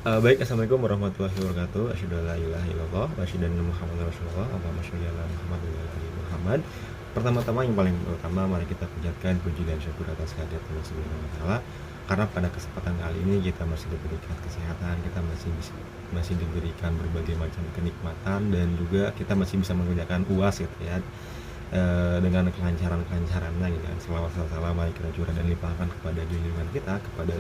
Baik, assalamualaikum warahmatullahi wabarakatuh. Asyhadu an la ilaha illallah wa asyhadu anna Muhammadar Rasulullah. Allahumma sholli ala Muhammad wa ala ali Muhammad. Pertama-tama yang paling utama, mari kita panjatkan puji dan syukur atas kehadirat Allah Subhanahu wa taala. Karena pada kesempatan kali ini kita masih diberikan kesehatan, kita masih diberikan berbagai macam kenikmatan, dan juga kita masih bisa mengerjakan UAS gitu ya. Dengan kelancaran-kelancarannya gitu kan. Selawat salam mari kita curah dan limpahkan kepada junjungan kita, kepada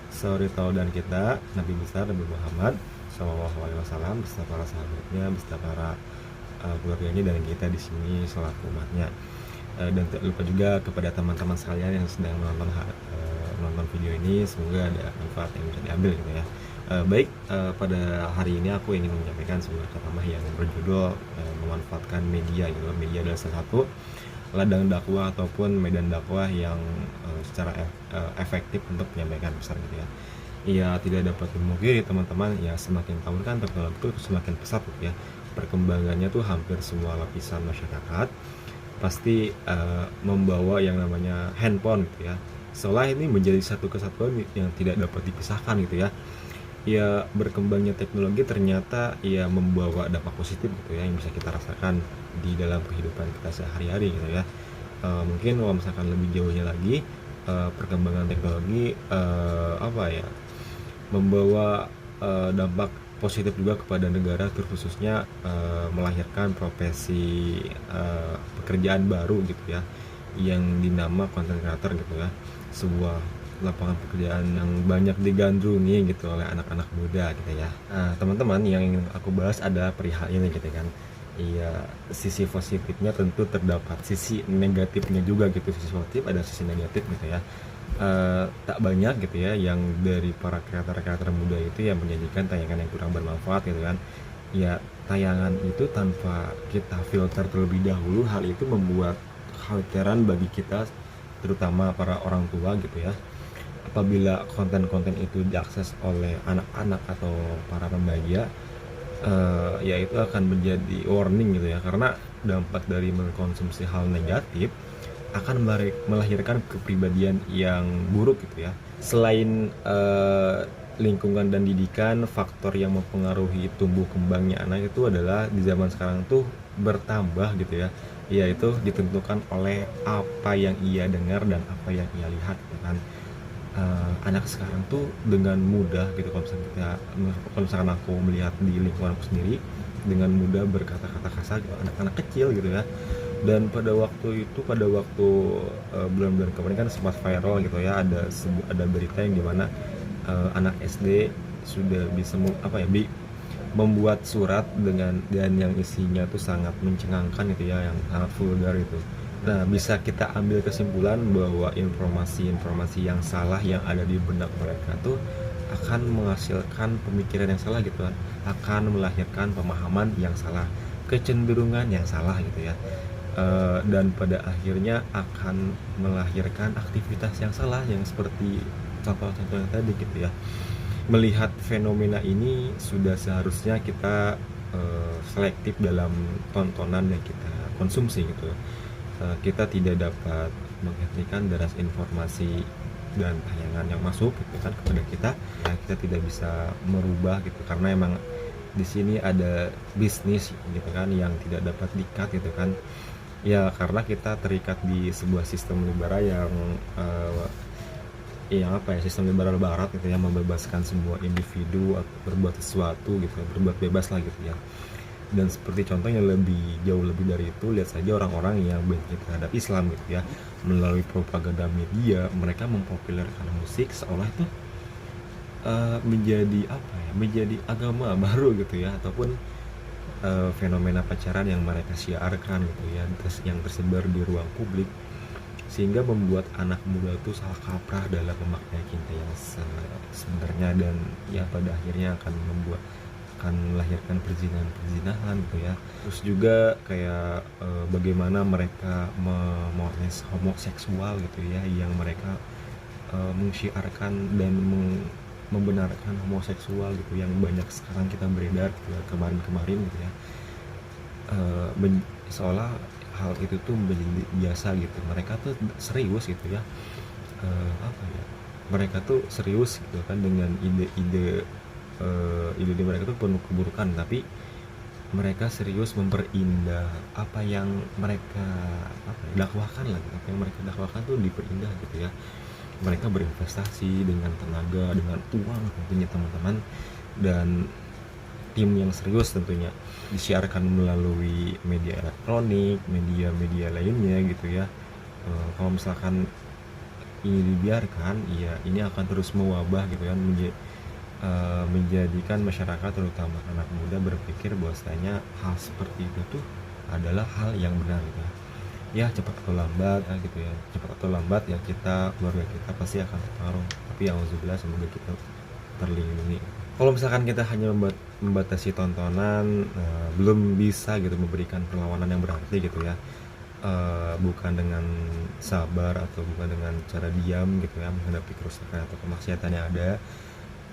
suri tauladan kita, Nabi besar Nabi Muhammad Shallallahu Alaihi Wasallam, beserta para sahabatnya, beserta para keluarganya, dan kita di sini selaku umatnya. Dan tak lupa juga kepada teman-teman sekalian yang sedang menonton video ini, semoga ada manfaat yang bisa diambil gitu ya. Pada hari ini aku ingin menyampaikan sebuah ceramah yang berjudul memanfaatkan media gitu. Media adalah salah satu ladang dakwah ataupun medan dakwah yang secara efektif untuk menyampaikan pesan gitu ya. Ia tidak dapat dimungkiri teman-teman, ya semakin tahun kan teknologi itu semakin pesat gitu ya. Perkembangannya tuh hampir semua lapisan masyarakat pasti membawa yang namanya handphone gitu ya. Seolah ini menjadi satu kesatuan yang tidak dapat dipisahkan gitu ya. Ya, berkembangnya teknologi ternyata ya membawa dampak positif gitu ya, yang bisa kita rasakan di dalam kehidupan kita sehari-hari gitu ya. Mungkin kalau misalkan lebih jauhnya lagi, perkembangan teknologi apa ya, membawa dampak positif juga kepada negara, terkhususnya melahirkan profesi pekerjaan baru gitu ya, yang dinama content creator gitu ya. Sebuah lapangan pekerjaan yang banyak digandrungi gitu oleh anak-anak muda gitu ya. Nah, teman-teman, yang ingin aku bahas ada perihal ini gitu kan. Iya, sisi positifnya tentu terdapat, sisi negatifnya juga gitu. Sisi positif ada sisi negatif gitu ya. Tak banyak gitu ya yang dari para kreator-kreator muda itu yang menyajikan tayangan yang kurang bermanfaat gitu kan. Ya, tayangan itu tanpa kita filter terlebih dahulu, hal itu membuat kekhawatiran bagi kita, terutama para orang tua gitu ya. Apabila konten-konten itu diakses oleh anak-anak atau para remaja, ya itu akan menjadi warning gitu ya, karena dampak dari mengkonsumsi hal negatif akan melahirkan kepribadian yang buruk gitu ya. Selain lingkungan dan didikan, faktor yang mempengaruhi tumbuh kembangnya anak itu adalah di zaman sekarang tuh bertambah gitu ya, yaitu ditentukan oleh apa yang ia dengar dan apa yang ia lihat gitu kan. Anak sekarang tuh dengan mudah gitu, kalau misalkan aku melihat di lingkungan aku sendiri, dengan mudah berkata-kata kasar gitu, anak-anak kecil gitu ya. Dan pada waktu itu, bulan-bulan kemarin kan sempat viral gitu ya, ada berita yang dimana anak SD sudah bisa membuat surat dan yang isinya tuh sangat mencengangkan gitu ya, yang sangat vulgar itu. Nah, bisa kita ambil kesimpulan bahwa informasi-informasi yang salah yang ada di benak mereka tuh akan menghasilkan pemikiran yang salah gitu kan, akan melahirkan pemahaman yang salah, kecenderungan yang salah gitu ya. Dan pada akhirnya akan melahirkan aktivitas yang salah, yang seperti contoh-contoh yang tadi gitu ya. Melihat fenomena ini sudah seharusnya kita selektif dalam tontonan yang kita konsumsi gitu. Kita tidak dapat menghentikan deras informasi dan tayangan yang masuk gitu kan kepada kita. Ya, kita tidak bisa merubah gitu, karena emang di sini ada bisnis gitu kan yang tidak dapat di-cut gitu kan. Ya, karena kita terikat di sebuah sistem liberal sistem liberal barat gitu ya, membebaskan semua individu berbuat sesuatu gitu, berbuat bebas lah gitu ya. Dan seperti contohnya jauh lebih dari itu, lihat saja orang-orang yang benci terhadap Islam gitu ya, melalui propaganda media mereka mempopulerkan musik seolah itu menjadi agama baru gitu ya, ataupun fenomena pacaran yang mereka siarkan gitu ya, yang tersebar di ruang publik, sehingga membuat anak muda itu salah kaprah dalam memaknai cinta yang sebenarnya, dan ya pada akhirnya akan melahirkan perzinahan gitu ya. Terus juga kayak bagaimana mereka memoles homoseksual gitu ya, yang mereka mensyiarkan dan membenarkan homoseksual gitu, yang banyak sekarang kita beredar gitu ya, kemarin-kemarin gitu ya. Seolah hal itu tuh menjadi biasa gitu, mereka tuh serius gitu ya, mereka tuh serius gitu kan dengan ide-ide ide mereka tuh penuh keburukan, tapi mereka serius memperindah apa yang mereka dakwahkan lagi, apa yang mereka dakwahkan tuh diperindah gitu ya. Mereka berinvestasi dengan tenaga, dengan uang tentunya teman-teman, dan tim yang serius tentunya, disiarkan melalui media elektronik, media-media lainnya gitu ya. Kalau misalkan ini dibiarkan, ya ini akan terus mewabah gitu kan, menjadikan masyarakat terutama anak muda berpikir bahwasanya hal seperti itu tuh adalah hal yang benar gitu ya. Cepat atau lambat gitu ya, cepat atau lambat ya kita, keluarga kita pasti akan terpengaruh, tapi alhamdulillah semoga kita terlindungi. Kalau misalkan kita hanya membatasi tontonan, belum bisa gitu memberikan perlawanan yang berarti gitu ya, bukan dengan sabar atau bukan dengan cara diam gitu ya menghadapi kerusakan atau kemaksiatan yang ada.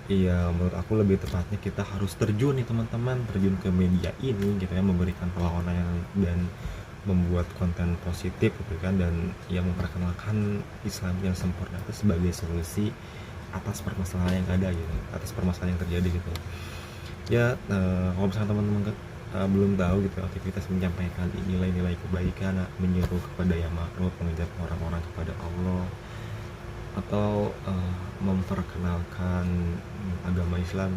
Iya, menurut aku lebih tepatnya kita harus terjun nih teman-teman, terjun ke media ini gitu ya, memberikan perlawanan dan membuat konten positif gitu kan, dan yang memperkenalkan Islam yang sempurna itu sebagai solusi atas permasalahan yang ada gitu, atas permasalahan yang terjadi gitu ya. Kalau misalnya teman-teman belum tahu gitu, aktivitas menyampaikan nilai-nilai kebaikan, menyuruh kepada yang makruf, mengajak orang-orang kepada Allah, atau memperkenalkan agama Islam,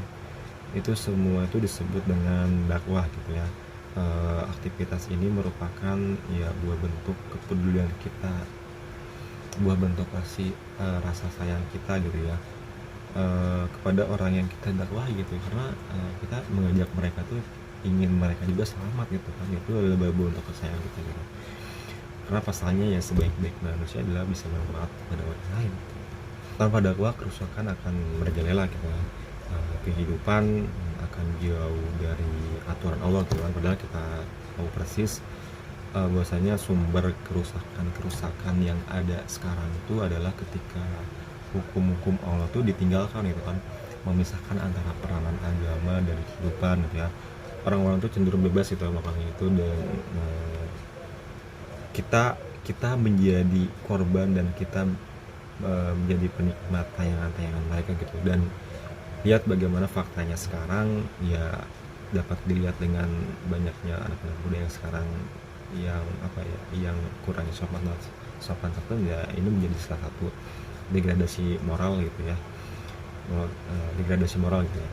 itu semua itu disebut dengan dakwah gitu ya. Aktivitas ini merupakan ya buah bentuk kepedulian kita, buah bentuk kasih rasa sayang kita gitu ya, kepada orang yang kita dakwahi gitu, karena kita mengajak mereka tuh ingin mereka juga selamat gitu kan. Itu adalah bentuk kesayangan kita gitu, karena pasalnya ya sebaik-baik manusia adalah bisa bermanfaat kepada orang lain. Tanpa dakwah kerusakan akan merajalela gitu ya. Kehidupan akan jauh dari aturan Allah gitu kan, padahal kita tahu persis bahwasanya sumber kerusakan yang ada sekarang itu adalah ketika hukum-hukum Allah tuh ditinggalkan gitu kan, memisahkan antara peranan agama dari kehidupan gitu ya. Orang-orang tuh cenderung bebas gitu melakukan itu, dan kita menjadi korban dan kita menjadi penikmat tayangan-tayangan mereka gitu. Dan lihat bagaimana faktanya sekarang ya, dapat dilihat dengan banyaknya anak-anak muda yang sekarang yang yang kurang sopan santun ya, ini menjadi salah satu degradasi moral gitu ya. Degradasi moral gitu ya,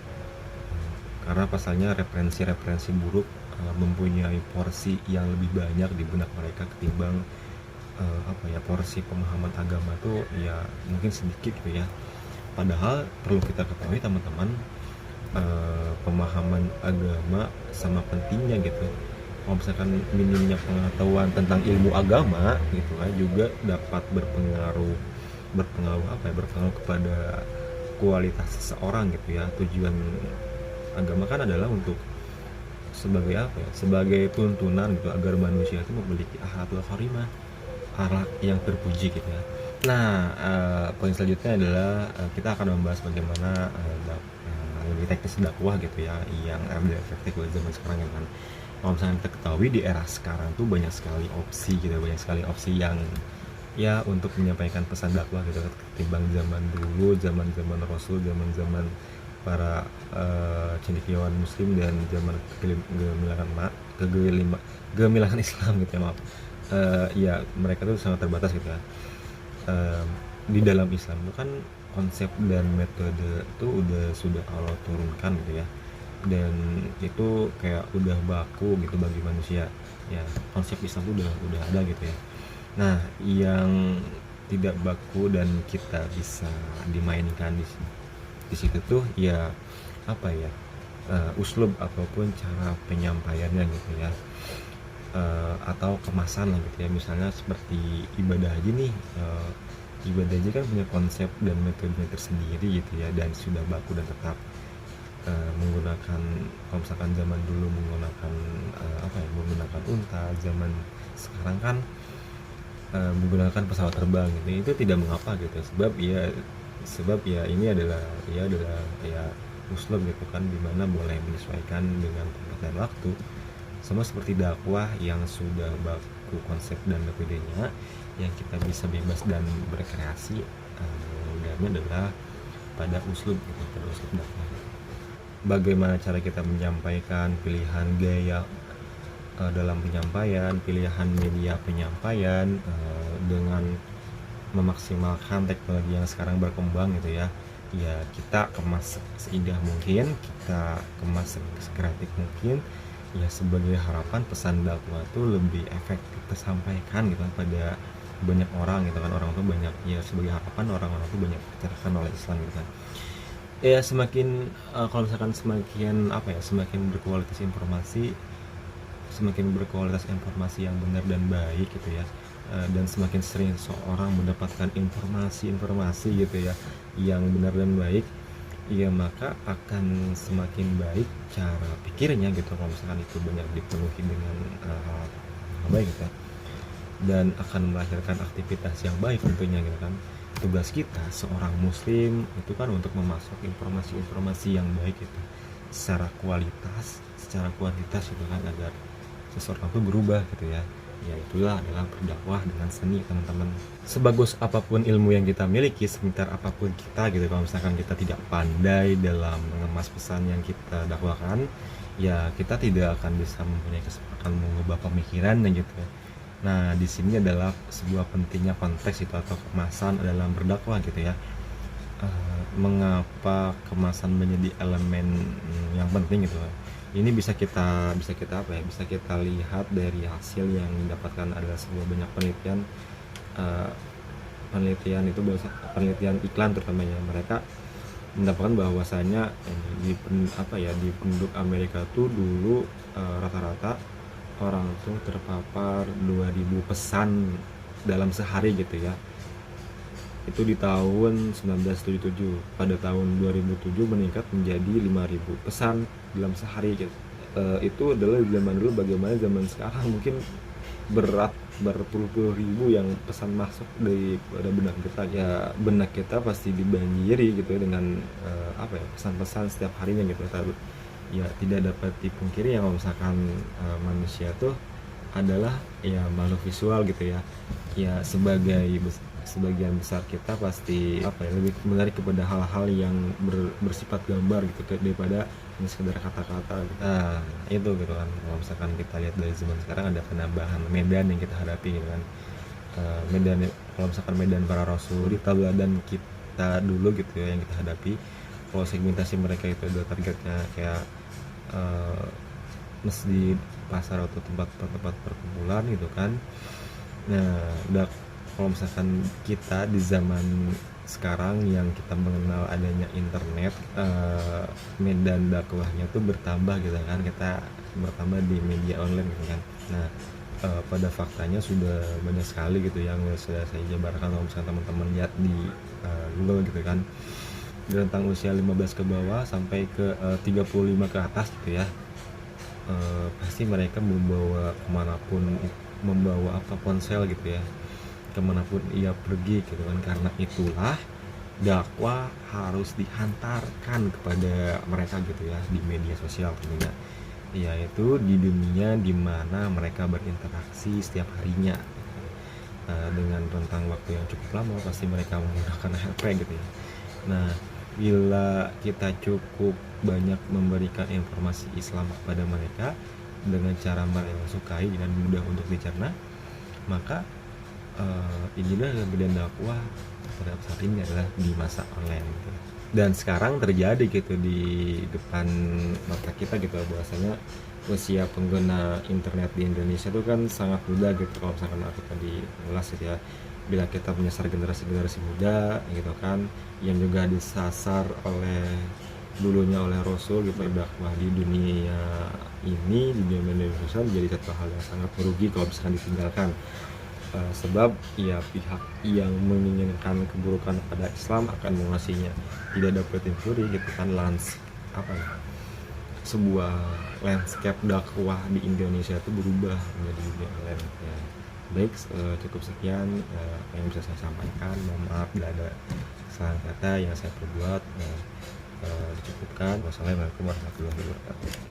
karena pasalnya referensi buruk mempunyai porsi yang lebih banyak di benak mereka ketimbang porsi pemahaman agama tuh ya mungkin sedikit gitu ya. Padahal perlu kita ketahui teman-teman, pemahaman agama sama pentingnya gitu. Kalau misalkan minimnya pengetahuan tentang ilmu agama gitu kan, juga dapat berpengaruh kepada kualitas seseorang gitu ya. Tujuan agama kan adalah untuk sebagai tuntunan gitu, agar manusia itu memiliki akhlakul karimah, akhlak yang terpuji gitu ya. Nah, poin selanjutnya adalah kita akan membahas bagaimana lebih teknis dakwah gitu ya, yang lebih efektif buat zaman sekarang ya kan. Kalau misalnya kita ketahui di era sekarang tuh banyak sekali opsi yang ya untuk menyampaikan pesan dakwah gitu, ketimbang zaman dulu, zaman Rasul, zaman para cendekiawan muslim, dan zaman kegemilangan Islam gitu ya, maaf. Ya mereka tuh sangat terbatas gitu ya. Di dalam Islam itu kan konsep dan metode itu sudah Allah turunkan gitu ya, dan itu kayak udah baku gitu bagi manusia ya. Konsep Islam itu udah ada gitu ya. Nah, yang tidak baku dan kita bisa dimainkan di situ tuh ya uslub ataupun cara penyampaiannya gitu ya, atau kemasan lah gitu ya. Misalnya seperti ibadah haji nih, ibadah haji kan punya konsep dan metodenya tersendiri gitu ya, dan sudah baku dan tetap menggunakan, kalau misalkan zaman dulu menggunakan menggunakan unta, zaman sekarang kan menggunakan pesawat terbang gitu. Itu tidak mengapa gitu, sebab ya ini adalah ya muslim gitu kan, dimana boleh menyesuaikan dengan tempat dan waktu. Sama seperti dakwah yang sudah baku konsep dan metodenya, yang kita bisa bebas dan berkreasi, adalah pada uslub gitu, pada uslub dakwah. bagaimana cara kita menyampaikan, pilihan gaya dalam penyampaian, pilihan media penyampaian, dengan memaksimalkan teknologi yang sekarang berkembang gitu ya. Ya kita kemas seindah mungkin, kita kemas sekreatif mungkin. Ya sebagai harapan pesan dakwah itu lebih efektif tersampaikan gitu kan pada banyak orang gitu kan. Orang tuh banyak, ya sebagai harapan orang-orang tuh banyak tercerahkan oleh Islam gitu kan. Ya semakin kalau misalkan semakin semakin berkualitas informasi yang benar dan baik gitu ya, dan semakin sering seorang mendapatkan informasi gitu ya yang benar dan baik, ya maka akan semakin baik cara pikirnya gitu kalau misalkan itu banyak dipenuhi dengan hal baik gitu ya, dan akan melahirkan aktivitas yang baik tentunya gitu kan. Tugas kita seorang muslim itu kan untuk memasok informasi-informasi yang baik itu secara kualitas gitu kan, agar seseorang itu berubah gitu ya. Ya itulah adalah berdakwah dengan seni teman-teman. Sebagus apapun ilmu yang kita miliki, sepintar apapun kita gitu, kalau misalkan kita tidak pandai dalam mengemas pesan yang kita dakwakan, ya kita tidak akan bisa mempunyai kesempatan mengubah pemikiran dan gitu ya. Nah di sini adalah sebuah pentingnya konteks itu atau kemasan dalam berdakwah gitu ya. Mengapa kemasan menjadi elemen yang penting gitu. Ini bisa kita lihat dari hasil yang didapatkan adalah sebuah banyak penelitian, penelitian iklan terutamanya. Mereka mendapatkan bahwasanya di penduduk Amerika tuh dulu rata-rata orang tuh terpapar 2000 pesan dalam sehari gitu ya. Itu di tahun 1977. Pada tahun 2007 meningkat menjadi 5000 pesan dalam sehari gitu. Itu adalah zaman dulu. Bagaimana zaman sekarang mungkin berat berpuluh-puluh ribu yang pesan masuk dari pada benak kita. Ya benak kita pasti dibanjiri gitu ya dengan pesan-pesan setiap harinya gitu. Ya tidak dapat dipungkiri ya kalau misalkan manusia tuh adalah ya makhluk visual gitu ya. Ya sebagian besar kita pasti lebih menarik kepada hal-hal yang bersifat gambar gitu daripada sekedar kata-kata gitu. Nah itu gitu kan, kalau misalkan kita lihat dari zaman sekarang ada penambahan medan yang kita hadapi gitu kan. Kalau misalkan medan para rasul di tauladan kita dulu gitu ya yang kita hadapi. Kalau segmentasi mereka itu ada targetnya kayak masjid, pasar atau tempat perkumpulan gitu kan. Nah kalau misalkan kita di zaman sekarang yang kita mengenal adanya internet, medan dakwahnya tuh bertambah gitu kan, kita bertambah di media online gitu kan. Nah pada faktanya sudah banyak sekali gitu yang sudah saya jabarkan. Kalau misalkan teman-teman lihat di Google gitu kan, rentang usia 15 ke bawah sampai ke 35 ke atas gitu ya, pasti mereka membawa ponsel gitu ya kemanapun ia pergi gitu kan. Karena itulah dakwah harus dihantarkan kepada mereka gitu ya di media sosial tentunya, yaitu di dunia dimana mereka berinteraksi setiap harinya. Dengan rentang waktu yang cukup lama pasti mereka menggunakan HP gitu ya. Nah bila kita cukup banyak memberikan informasi Islam kepada mereka dengan cara mereka sukai dan mudah untuk dicerna, maka inilah kemudian dakwah pada saat ini adalah di masa online gitu. Dan sekarang terjadi gitu di depan mata kita gitu bahwasanya usia pengguna internet di Indonesia itu kan sangat muda gitu. Kalau misalkan aku tadi ulas gitu ya, bila kita menyasar generasi muda gitu kan, yang juga disasar dulunya oleh Rasul gitu, berdakwah di dunia ini, di dunia media sosial menjadi satu hal yang sangat merugi kalau misalkan ditinggalkan. Sebab ya pihak yang menginginkan keburukan pada Islam akan menguasainya. Tidak dapat dipungkiri gitu kan, sebuah landscape dakwah di Indonesia itu berubah menjadi dunia online ya. Baik, cukup sekian yang bisa saya sampaikan. Mohon maaf bila ada kesalahan kata yang saya perbuat. Dicukupkan. Wassalamualaikum warahmatullahi wabarakatuh.